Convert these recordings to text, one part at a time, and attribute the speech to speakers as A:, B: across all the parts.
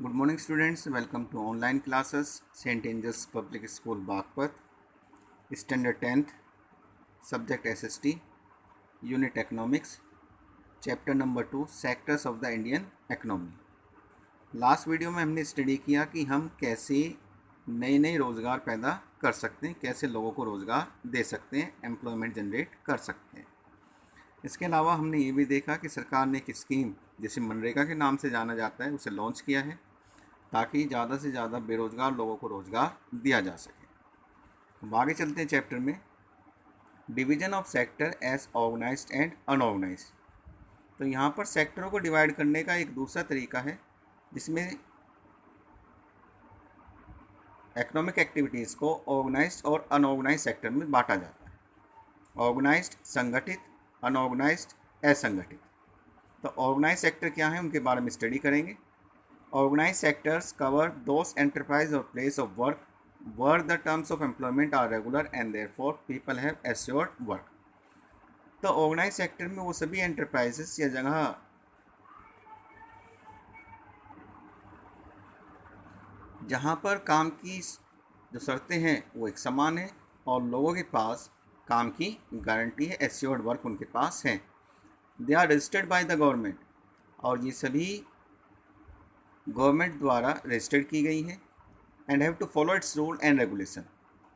A: Good morning students, welcome to online classes, St. Angel's Public School Bagpat, Standard 10th, Subject SST, Unit Economics, Chapter number 2, Sectors of the Indian Economy. Last video में हमने study किया कि हम कैसे नए नए रोज़गार पैदा कर सकते हैं, कैसे लोगों को रोज़गार दे सकते हैं, एम्प्लॉयमेंट जनरेट कर सकते हैं। इसके अलावा हमने ये भी देखा कि सरकार ने एक स्कीम जिसे मनरेगा के नाम से जाना जाता है उसे लॉन्च किया है ताकि ज़्यादा से ज़्यादा बेरोज़गार लोगों को रोज़गार दिया जा सके। अब आगे चलते हैं चैप्टर में। Division of sector as organised and unorganised. तो यहाँ पर सेक्टरों को डिवाइड करने का एक दूसरा तरीका है जिसमें इकोनॉमिक एक्टिविटीज़ को ऑर्गेनाइज्ड और अनऑर्गेनाइज्ड सेक्टर में बांटा जाता है। ऑर्गेनाइज्ड संगठित, अनऑर्गेनाइज्ड असंगठित। तो ऑर्गेनाइज्ड सेक्टर क्या है उनके बारे में स्टडी करेंगे। Organized sectors cover those enterprise or place of work where the terms of employment are regular and therefore people have assured work. तो ऑर्गेनाइज सेक्टर में वो सभी एंटरप्राइजेस या जगह जहाँ पर काम की जो शर्तें हैं वो एक समान है और लोगों के पास काम की गारंटी है, एश्योर्ड वर्क उनके पास है। They are registered by the government, और ये सभी गवर्नमेंट द्वारा रजिस्टर्ड की गई हैं। And have to follow its rule and regulation,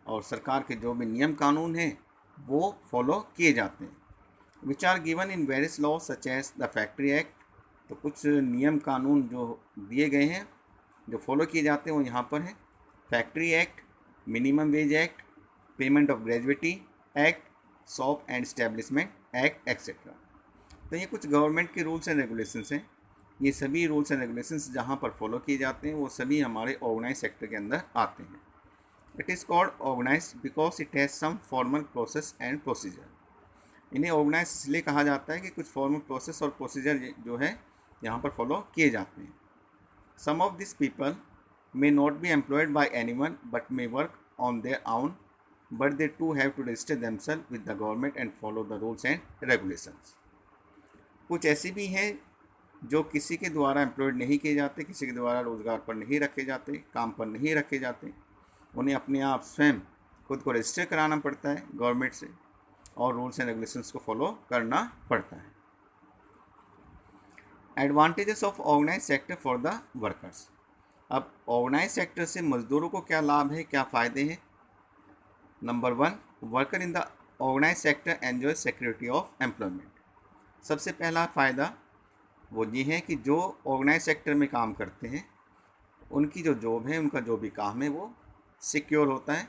A: और सरकार के जो भी नियम कानून हैं वो फॉलो किए जाते हैं। Which are given in various law such as the factory act. तो कुछ नियम कानून जो दिए गए हैं जो फॉलो किए जाते हैं वो यहाँ पर हैं। Factory act, minimum wage act, payment of gratuity act, shop and establishment act etcetera. तो ये कुछ गवर्नमेंट के रूल्स एंड रेगुलेशंस हैं। ये सभी रूल्स एंड रेगुलेशंस जहाँ पर फॉलो किए जाते हैं वो सभी हमारे ऑर्गेनाइज सेक्टर के अंदर आते हैं। It is called organise because it has some formal process and procedure. इन्हें ऑर्गेनाइज इसलिए कहा जाता है कि कुछ फॉर्मल प्रोसेस और प्रोसीजर जो है यहाँ पर फॉलो किए जाते हैं। Some of this people may not be employed by anyone but may work on their own, but they too have to register themselves with the government and follow the rules and regulations. कुछ ऐसी भी हैं जो किसी के द्वारा employed नहीं किए जाते, किसी के द्वारा रोज़गार पर नहीं रखे जाते, काम पर नहीं रखे जाते। उन्हें अपने आप स्वयं खुद को रजिस्टर कराना पड़ता है गवर्नमेंट से और रूल्स एंड रेगुलेशंस को फॉलो करना पड़ता है। Advantages of organise sector for the workers. अब ऑर्गेनाइज सेक्टर से मजदूरों को क्या लाभ है, क्या फ़ायदे हैं। Number 1, worker in the organise sector enjoy security of employment. सबसे पहला फ़ायदा वो ये है कि जो ऑर्गेनाइज सेक्टर में काम करते हैं उनकी जो जॉब है, उनका जो भी काम है वो सिक्योर होता है।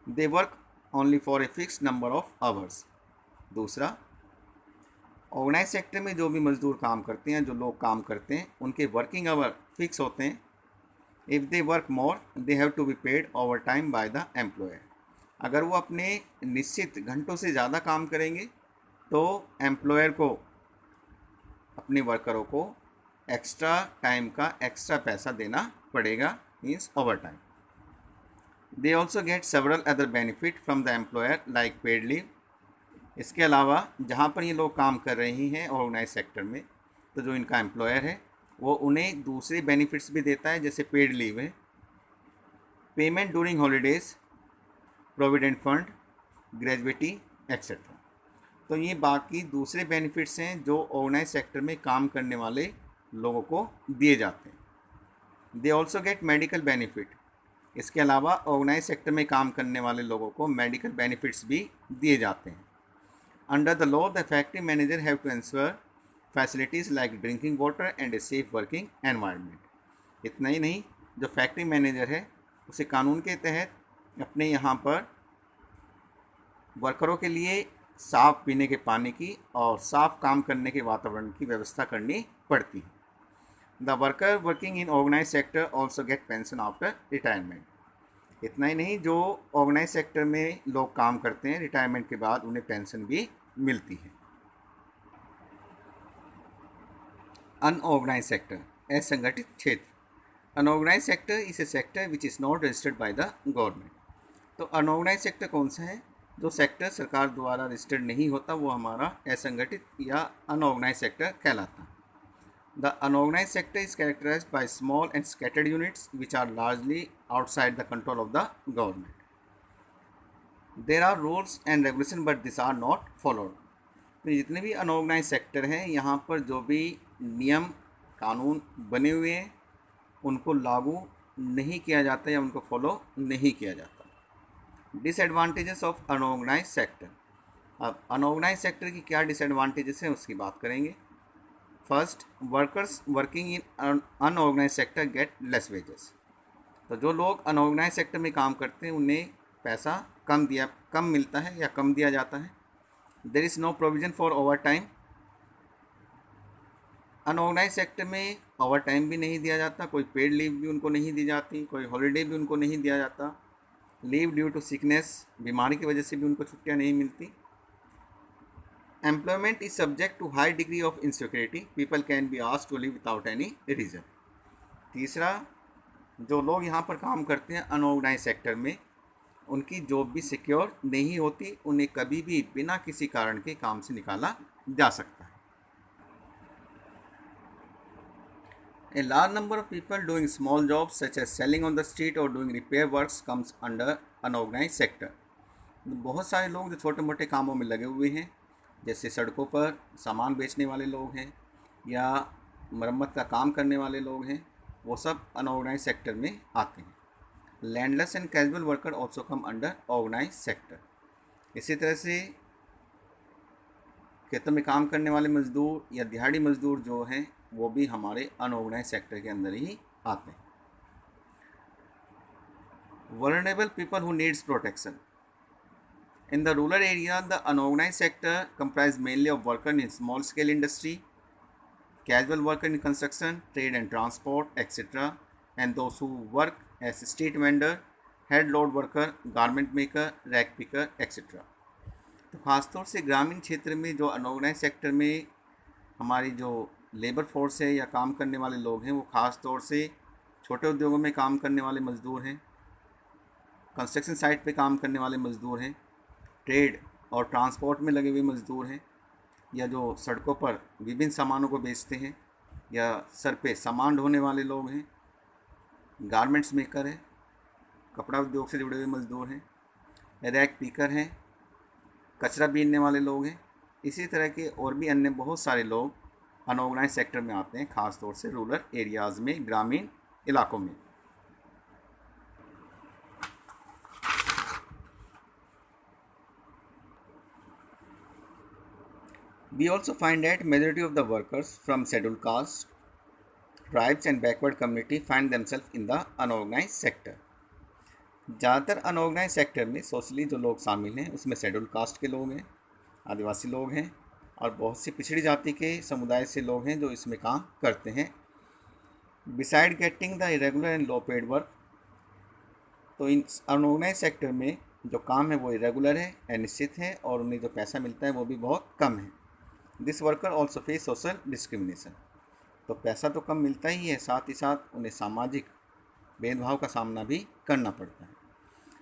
A: They work only for a fix number of hours. दूसरा, ऑर्गेनाइज सेक्टर में जो भी मजदूर काम करते हैं, जो लोग काम करते हैं, उनके वर्किंग आवर फिक्स होते हैं। If they work more they have to be paid overtime by the employer. अगर वो अपने निश्चित घंटों से ज़्यादा काम करेंगे तो एम्प्लॉयर को अपने वर्करों को एक्स्ट्रा टाइम का एक्स्ट्रा पैसा देना पड़ेगा, means over time. They also get several other benefit from the employer like paid leave. इसके अलावा जहाँ पर ये लोग काम कर रहे हैं ऑर्गेनाइज सेक्टर में, तो जो इनका एम्प्लॉयर है वो उन्हें दूसरे बेनिफिट्स भी देता है, जैसे पेड लीव है, payment during holidays, provident fund, gratuity etcetera. तो ये बाकी दूसरे बेनिफिट्स हैं जो ऑर्गेनाइज सेक्टर में काम करने वाले लोगों को दिए जाते हैं। They also get medical benefit. इसके अलावा ऑर्गेनाइज सेक्टर में काम करने वाले लोगों को मेडिकल बेनिफिट्स भी दिए जाते हैं। Under the law the factory manager have to ensure facilities like drinking water and a safe working environment. इतना ही नहीं, जो फैक्ट्री मैनेजर है उसे कानून के तहत अपने यहाँ पर वर्करों के लिए साफ़ पीने के पानी की और साफ़ काम करने के वातावरण की व्यवस्था करनी पड़ती है। The worker working in organise sector also get pension after retirement. इतना ही नहीं, जो ऑर्गेनाइज सेक्टर में लोग काम करते हैं रिटायरमेंट के बाद उन्हें पेंशन भी मिलती है। अनऑर्गेनाइज सेक्टर असंगठित क्षेत्र। Unorganise sector is a sector which is not registered by the government. तो अनऑर्गेनाइज सेक्टर कौन सा है? जो सेक्टर सरकार द्वारा रजिस्टर्ड नहीं होता वो हमारा असंगठित या अनऑर्गेनाइज सेक्टर कहलाता है। The unorganized sector is characterized by small and scattered units which are largely outside the control of the government. There are rules and regulations but these are not followed. तो जितने भी unorganised sector हैं यहाँ पर जो भी नियम कानून बने हुए हैं उनको लागू नहीं किया जाता या उनको फॉलो नहीं किया जाता। Disadvantages of unorganise sector. अब अनऑर्गेनाइज सेक्टर की क्या डिसएडवांटेजेस हैं उसकी बात करेंगे। First, workers working in unorganise sector get less wages. तो जो लोग अनऑर्गेनाइज सेक्टर में काम करते हैं उन्हें पैसा कम मिलता है या कम दिया जाता है। There is no provision for overtime. Unorganise sector में ओवर टाइम भी नहीं दिया जाता, कोई पेड लीव भी उनको नहीं दी जाती, कोई हॉलीडे भी उनको नहीं दिया जाता। लीव ड्यू टू सिकनेस, बीमारी की वजह से भी उनको छुट्टियां नहीं मिलती। Employment is subject to high degree of insecurity, people can be asked to leave without any reason. तीसरा, जो लोग यहाँ पर काम करते हैं अनऑर्गेनाइज सेक्टर में उनकी जॉब भी सिक्योर नहीं होती, उन्हें कभी भी बिना किसी कारण के काम से निकाला जा सकता है। A large number of people doing small jobs such as selling on the street or doing repair works comes under unorganized sector. बहुत सारे लोग जो छोटे मोटे कामों में लगे हुए हैं, जैसे सड़कों पर सामान बेचने वाले लोग हैं या मरम्मत का काम करने वाले लोग हैं, वो सब अनऑर्गेनाइज सेक्टर में आते हैं। Landless and casual worker also come under organise sector. इसी तरह से खेतों में काम करने वाले मजदूर या दिहाड़ी मजदूर जो हैं वो भी हमारे अनऑर्गेनाइज सेक्टर के अंदर ही आते हैं। Vulnerable people who needs protection. In the rural area the unorganise sector comprise mainly of worker in small scale industry, casual worker in construction, trade and transport etcetera, and those who work as street vendor, head load worker, garment maker, rag picker etcetera. तो ख़ासतौर से ग्रामीण क्षेत्र में जो unorganised sector में हमारी जो लेबर फोर्स है या काम करने वाले लोग हैं वो ख़ास तौर से छोटे उद्योगों में काम करने वाले मज़दूर हैं, कंस्ट्रक्शन साइट पे काम करने वाले मज़दूर हैं, ट्रेड और ट्रांसपोर्ट में लगे हुए मज़दूर हैं, या जो सड़कों पर विभिन्न सामानों को बेचते हैं या सर पे सामान ढोने वाले लोग हैं, गारमेंट्स मेकर है, कपड़ा उद्योग से जुड़े हुए मज़दूर हैं, रैक पीकर हैं, कचरा बीनने वाले लोग हैं। इसी तरह के और भी अन्य बहुत सारे लोग अनऑर्गेनाइज सेक्टर में आते हैं, ख़ास तौर से रूरल एरियाज़ में, ग्रामीण इलाकों में। We also find that majority of the workers from scheduled caste, tribes and backward community find themselves in the unorganized sector. ज़्यादातर अनऑर्गेनाइज सेक्टर में सोशली जो लोग शामिल हैं उसमें शेड्यूल कास्ट के लोग हैं, आदिवासी लोग हैं और बहुत सी पिछड़ी जाति के समुदाय से लोग हैं जो इसमें काम करते हैं। Beside getting the irregular and low paid work, तो इन अनऑर्गेनाइज सेक्टर में जो काम है वो इरेगुलर है, अनिश्चित है और उन्हें जो पैसा मिलता है वो भी बहुत कम है। This worker also face social discrimination, तो पैसा तो कम मिलता ही है, साथ ही साथ उन्हें सामाजिक भेदभाव का सामना भी करना पड़ता है।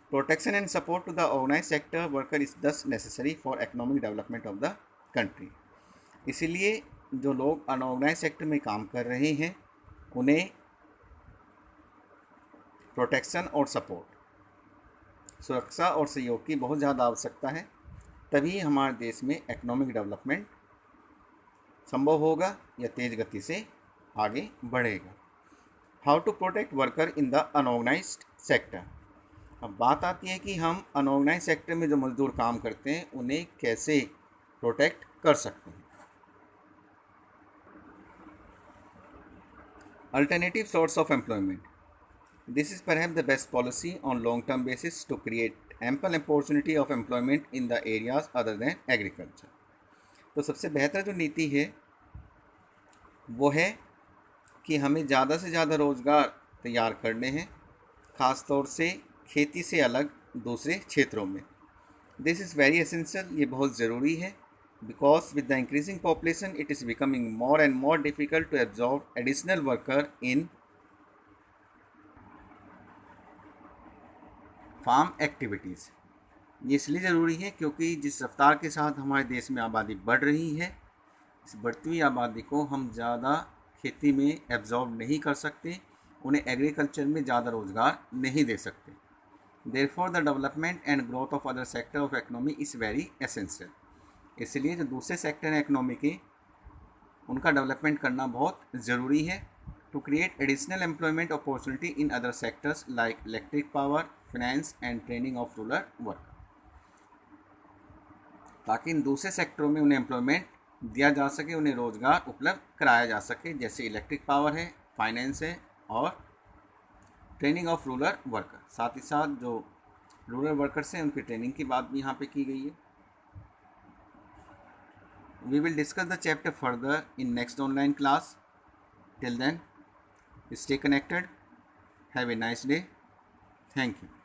A: Protection and support to the organise sector worker is thus necessary for economic development of the country. इसीलिए जो लोग अनऑर्गेनाइज सेक्टर में काम कर रहे हैं उन्हें प्रोटेक्शन और सपोर्ट, सुरक्षा और सहयोग की बहुत ज़्यादा आवश्यकता है, तभी हमारे देश में इकोनॉमिक डेवलपमेंट संभव होगा या तेज़ गति से आगे बढ़ेगा। How to protect worker in the unorganised sector. अब बात आती है कि हम अनऑर्गेनाइज सेक्टर में जो मजदूर काम करते हैं उन्हें कैसे प्रोटेक्ट कर सकते हैं। Alternative source of employment, this is perhaps the best policy on long term basis to create ample opportunity of employment in the areas other than agriculture. तो सबसे बेहतर जो नीति है वो है कि हमें ज़्यादा से ज़्यादा रोज़गार तैयार करने हैं, ख़ास तौर से खेती से अलग दूसरे क्षेत्रों में। दिस इज़ वेरी एसेंशियल, ये बहुत ज़रूरी है, because with the increasing population it is becoming more and more difficult to absorb additional worker in farm activities. ये इसलिए ज़रूरी है क्योंकि जिस रफ्तार के साथ हमारे देश में आबादी बढ़ रही है, इस बढ़ती हुई आबादी को हम ज़्यादा खेती में एब्जॉर्ब नहीं कर सकते, उन्हें एग्रीकल्चर में ज़्यादा रोजगार नहीं दे सकते। Therefore the development and growth of other sector of economy is very essential. इसलिए जो दूसरे सेक्टर हैं इकोनॉमी के, उनका डेवलपमेंट करना बहुत ज़रूरी है। To create additional employment opportunity in other sectors like electric power, finance and training of rural work, ताकि इन दूसरे सेक्टरों में उन्हें एम्प्लॉयमेंट दिया जा सके, उन्हें रोज़गार उपलब्ध कराया जा सके, जैसे इलेक्ट्रिक पावर है, फाइनेंस है और ट्रेनिंग ऑफ रूरल वर्कर। साथ ही साथ जो रूरल वर्कर्स हैं उनकी ट्रेनिंग की बात भी यहाँ पे की गई है। We will discuss the chapter further in next online class. Till then, stay connected. Have a nice day. Thank you.